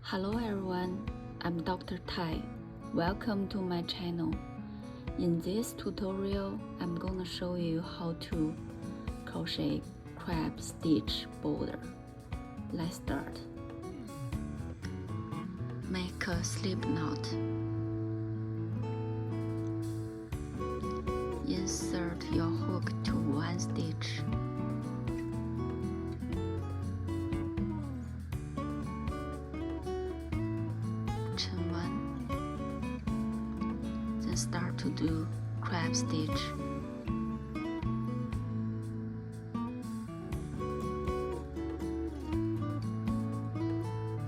Hello everyone, I'm Dr. Tai. Welcome to my channel. In this tutorial, I'm gonna show you how to crochet crab stitch border. Let's start. Make a slip knot. Insert your hook to one stitch. Chain one. Then start to do crab stitch.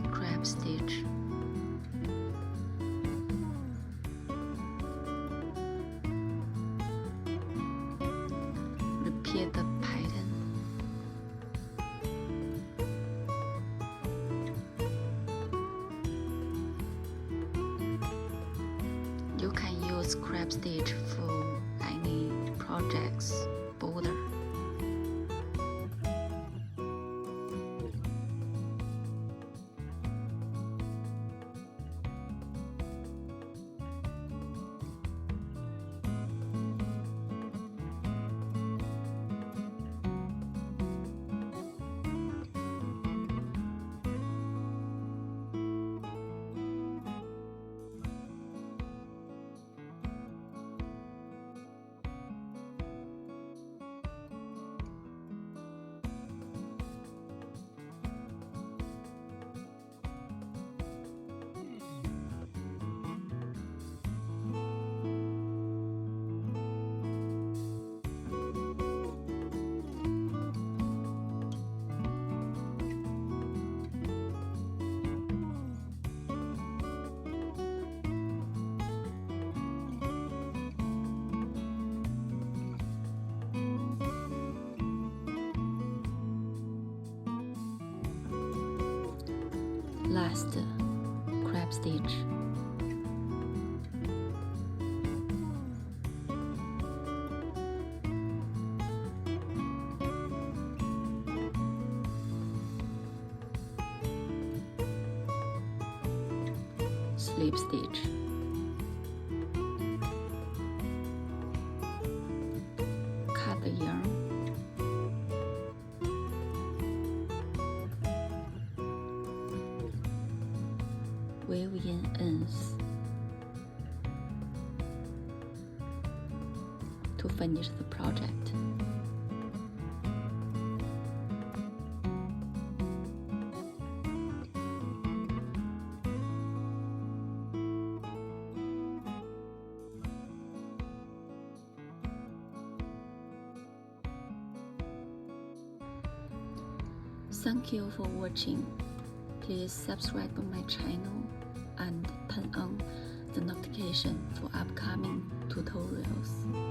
Crab stitch. Repeat the pattern. You can use crab stitch for any projects border. Last crab stitch. Slip stitch. Cut the yarn. Weave in ends to finish the project. Thank you for watching. Please subscribe to my channel and turn on the notification for upcoming tutorials.